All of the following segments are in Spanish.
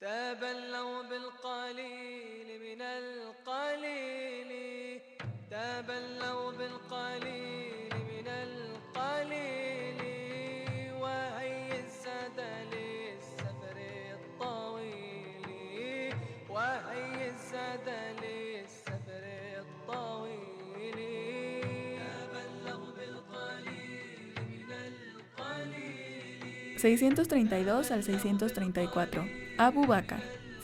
تبلوا بالقليل من القليل تبلوا بالقليل من القليل وهي الزاد للسفر الطويل وهي الزاد للسفر الطويل تبلوا بالقليل من القليل. 632 al 634. Abu Bakr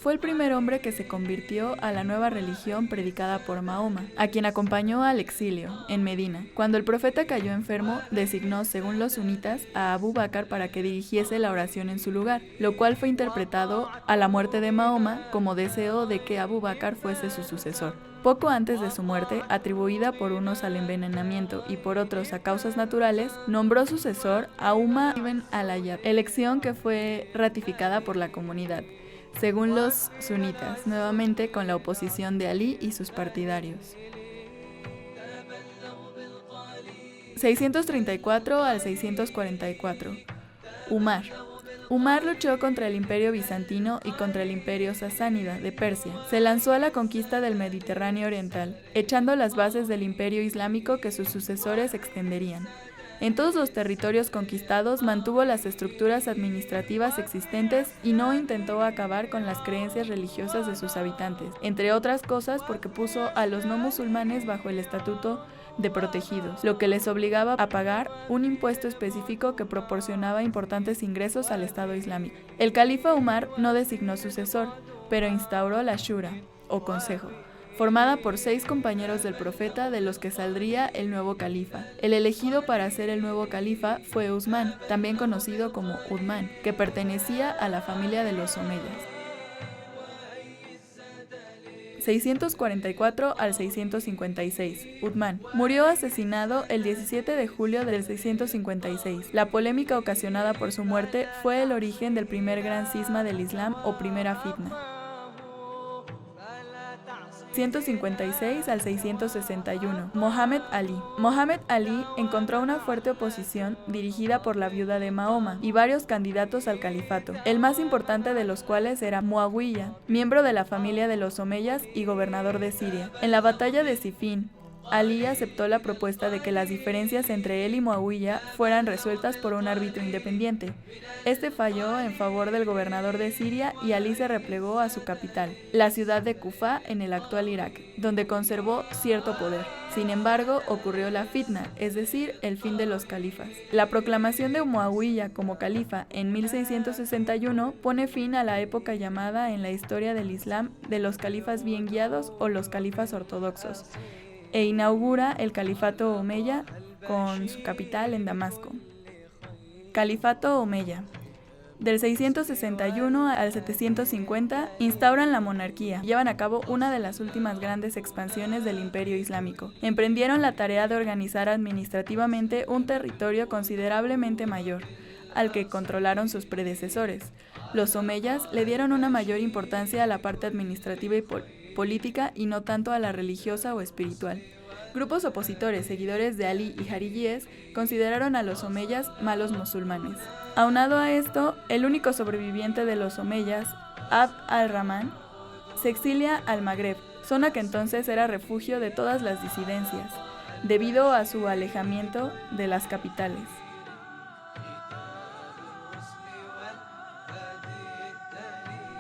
fue el primer hombre que se convirtió a la nueva religión predicada por Mahoma, a quien acompañó al exilio, en Medina. Cuando el profeta cayó enfermo, designó, según los sunitas, a Abu Bakr para que dirigiese la oración en su lugar, lo cual fue interpretado a la muerte de Mahoma como deseo de que Abu Bakr fuese su sucesor. Poco antes de su muerte, atribuida por unos al envenenamiento y por otros a causas naturales, nombró sucesor a Umar ibn al-Ayyad, elección que fue ratificada por la comunidad, según los sunitas, nuevamente con la oposición de Ali y sus partidarios. 634 al 644. Umar luchó contra el imperio bizantino y contra el imperio sasánida de Persia. Se lanzó a la conquista del Mediterráneo oriental, echando las bases del imperio islámico que sus sucesores extenderían. En todos los territorios conquistados mantuvo las estructuras administrativas existentes y no intentó acabar con las creencias religiosas de sus habitantes, entre otras cosas porque puso a los no musulmanes bajo el estatuto de protegidos, lo que les obligaba a pagar un impuesto específico que proporcionaba importantes ingresos al Estado Islámico. El califa Umar no designó sucesor, pero instauró la Shura, o consejo, formada por 6 compañeros del profeta de los que saldría el nuevo califa. El elegido para ser el nuevo califa fue Usman, también conocido como Uthman, que pertenecía a la familia de los omeyas. 644 al 656. Uthman murió asesinado el 17 de julio del 656. La polémica ocasionada por su muerte fue el origen del primer gran cisma del Islam o primera fitna. 656 al 661. Mohammed Ali. Mohammed Ali encontró una fuerte oposición dirigida por la viuda de Mahoma y varios candidatos al califato, el más importante de los cuales era Muawiyah, miembro de la familia de los omeyas y gobernador de Siria. En la batalla de Sifín, Ali aceptó la propuesta de que las diferencias entre él y Muawiyah fueran resueltas por un árbitro independiente. Este falló en favor del gobernador de Siria y Ali se replegó a su capital, la ciudad de Kufa en el actual Irak, donde conservó cierto poder. Sin embargo, ocurrió la fitna, es decir, el fin de los califas. La proclamación de Muawiyah como califa en 1661 pone fin a la época llamada en la historia del Islam de los califas bien guiados o los califas ortodoxos, e inaugura el califato omeya con su capital en Damasco. Califato omeya. Del 661 al 750 instauran la monarquía, llevan a cabo una de las últimas grandes expansiones del imperio islámico. Emprendieron la tarea de organizar administrativamente un territorio considerablemente mayor al que controlaron sus predecesores. Los omeyas le dieron una mayor importancia a la parte administrativa y política y no tanto a la religiosa o espiritual. Grupos opositores, seguidores de Ali y jaríes, consideraron a los omeyas malos musulmanes. Aunado a esto, el único sobreviviente de los omeyas, Abd al-Rahman, se exilia al Magreb, zona que entonces era refugio de todas las disidencias, debido a su alejamiento de las capitales.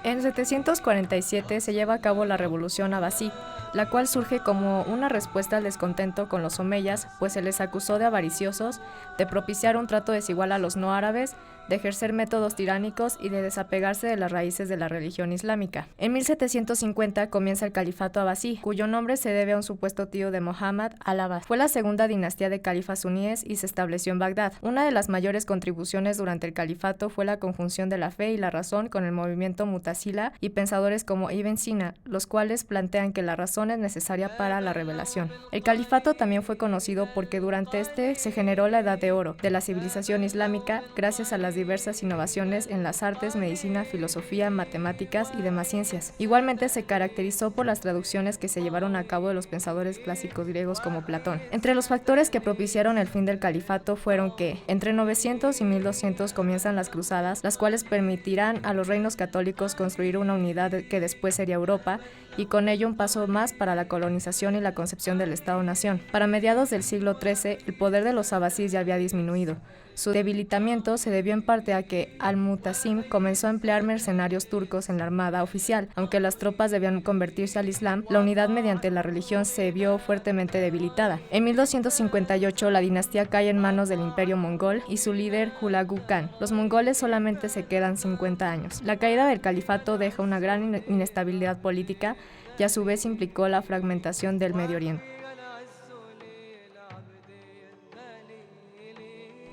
En 747 se lleva a cabo la Revolución Abasí, la cual surge como una respuesta al descontento con los omeyas, pues se les acusó de avariciosos, de propiciar un trato desigual a los no árabes, de ejercer métodos tiránicos y de desapegarse de las raíces de la religión islámica. En 1750 comienza el califato abasí, cuyo nombre se debe a un supuesto tío de Muhammad al-Abbas. Fue la segunda dinastía de califas suníes y se estableció en Bagdad. Una de las mayores contribuciones durante el califato fue la conjunción de la fe y la razón con el movimiento Mu'tazila y pensadores como Ibn Sina, los cuales plantean que la razón es necesaria para la revelación. El califato también fue conocido porque durante este se generó la Edad de Oro de la civilización islámica gracias a las diversas innovaciones en las artes, medicina, filosofía, matemáticas y demás ciencias. Igualmente se caracterizó por las traducciones que se llevaron a cabo de los pensadores clásicos griegos como Platón. Entre los factores que propiciaron el fin del califato fueron que, entre 900 y 1200 comienzan las cruzadas, las cuales permitirán a los reinos católicos construir una unidad que después sería Europa, y con ello un paso más para la colonización y la concepción del Estado-nación. Para mediados del siglo XIII, el poder de los abasíes ya había disminuido. Su debilitamiento se debió en parte a que Al-Mutasim comenzó a emplear mercenarios turcos en la armada oficial. Aunque las tropas debían convertirse al Islam, la unidad mediante la religión se vio fuertemente debilitada. En 1258, la dinastía cae en manos del Imperio mongol y su líder Hulagu Khan. Los mongoles solamente se quedan 50 años. La caída del califato deja una gran inestabilidad política y a su vez implicó la fragmentación del Medio Oriente.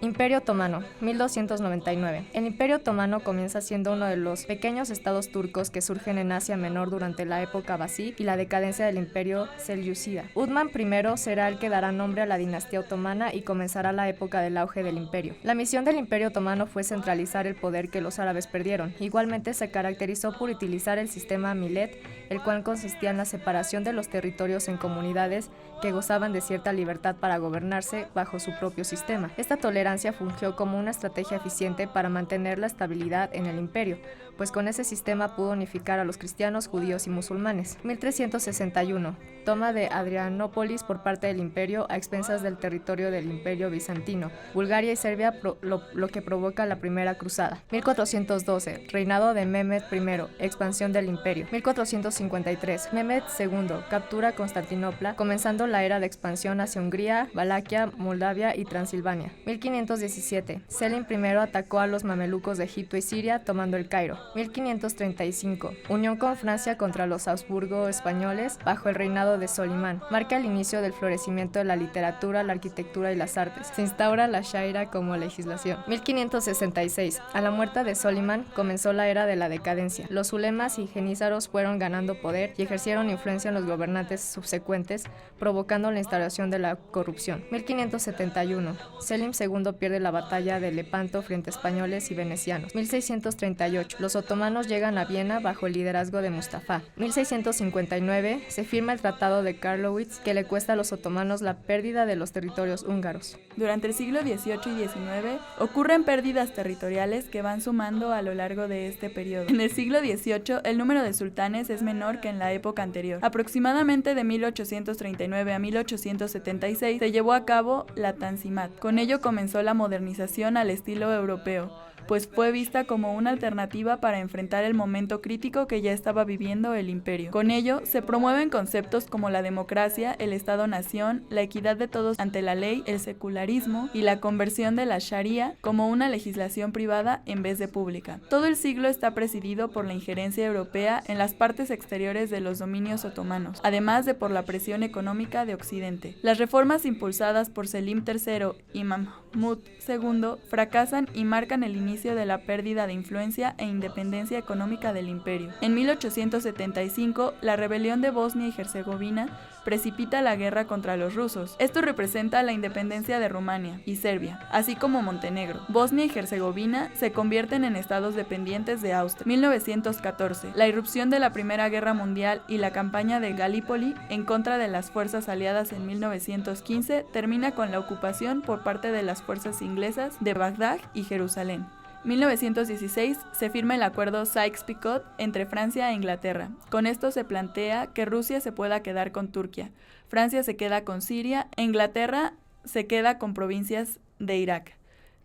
Imperio Otomano, 1299. El Imperio Otomano comienza siendo uno de los pequeños estados turcos que surgen en Asia Menor durante la época abasí y la decadencia del Imperio selyúcida. Uthman I será el que dará nombre a la dinastía otomana y comenzará la época del auge del imperio. La misión del Imperio Otomano fue centralizar el poder que los árabes perdieron. Igualmente se caracterizó por utilizar el sistema Millet, el cual consistía en la separación de los territorios en comunidades que gozaban de cierta libertad para gobernarse bajo su propio sistema. Esta tolerancia fungió como una estrategia eficiente para mantener la estabilidad en el imperio, pues con ese sistema pudo unificar a los cristianos, judíos y musulmanes. 1361. Toma de Adrianópolis por parte del imperio a expensas del territorio del imperio bizantino, Bulgaria y Serbia, lo que provoca la primera cruzada. 1412. Reinado de Mehmed I, expansión del imperio. 1453. Mehmed II captura Constantinopla, comenzando la era de expansión hacia Hungría, Valaquia, Moldavia y Transilvania. 1517. Selim I atacó a los mamelucos de Egipto y Siria, tomando el Cairo. 1535. Unión con Francia contra los Habsburgo españoles bajo el reinado de Solimán. Marca el inicio del florecimiento de la literatura, la arquitectura y las artes. Se instaura la Sharia como legislación. 1566. A la muerte de Solimán comenzó la era de la decadencia. Los ulemas y genízaros fueron ganando poder y ejercieron influencia en los gobernantes subsecuentes, provocando la instauración de la corrupción. 1571. Selim II pierde la batalla de Lepanto frente a españoles y venecianos. 1638. Los otomanos llegan a Viena bajo el liderazgo de Mustafa. 1659. Se firma el Tratado de Karlowitz, que le cuesta a los otomanos la pérdida de los territorios húngaros. Durante el siglo XVIII y XIX ocurren pérdidas territoriales que van sumando a lo largo de este periodo. En el siglo XVIII el número de sultanes es menor que en la época anterior. Aproximadamente de 1839 a 1876 se llevó a cabo la Tanzimat. Con ello comenzó la modernización al estilo europeo, pues fue vista como una alternativa para enfrentar el momento crítico que ya estaba viviendo el imperio. Con ello, se promueven conceptos como la democracia, el Estado-nación, la equidad de todos ante la ley, el secularismo y la conversión de la Sharia como una legislación privada en vez de pública. Todo el siglo está presidido por la injerencia europea en las partes exteriores de los dominios otomanos, además de por la presión económica de Occidente. Las reformas impulsadas por Selim III y Mahmud II fracasan y marcan el inicio de la pérdida de influencia e independencia económica del imperio. En 1875, la rebelión de Bosnia y Herzegovina precipita la guerra contra los rusos. Esto representa la independencia de Rumania y Serbia, así como Montenegro. Bosnia y Herzegovina se convierten en estados dependientes de Austria. 1914. La irrupción de la Primera Guerra Mundial y la campaña de Galípoli en contra de las fuerzas aliadas en 1915 termina con la ocupación por parte de las fuerzas inglesas de Bagdad y Jerusalén. 1916 se firma el acuerdo Sykes-Picot entre Francia e Inglaterra. Con esto se plantea que Rusia se pueda quedar con Turquía, Francia se queda con Siria e Inglaterra se queda con provincias de Irak.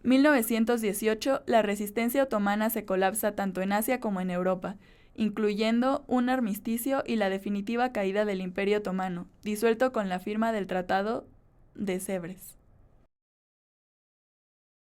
1918 la resistencia otomana se colapsa tanto en Asia como en Europa, incluyendo un armisticio y la definitiva caída del Imperio Otomano, disuelto con la firma del Tratado de Sèvres.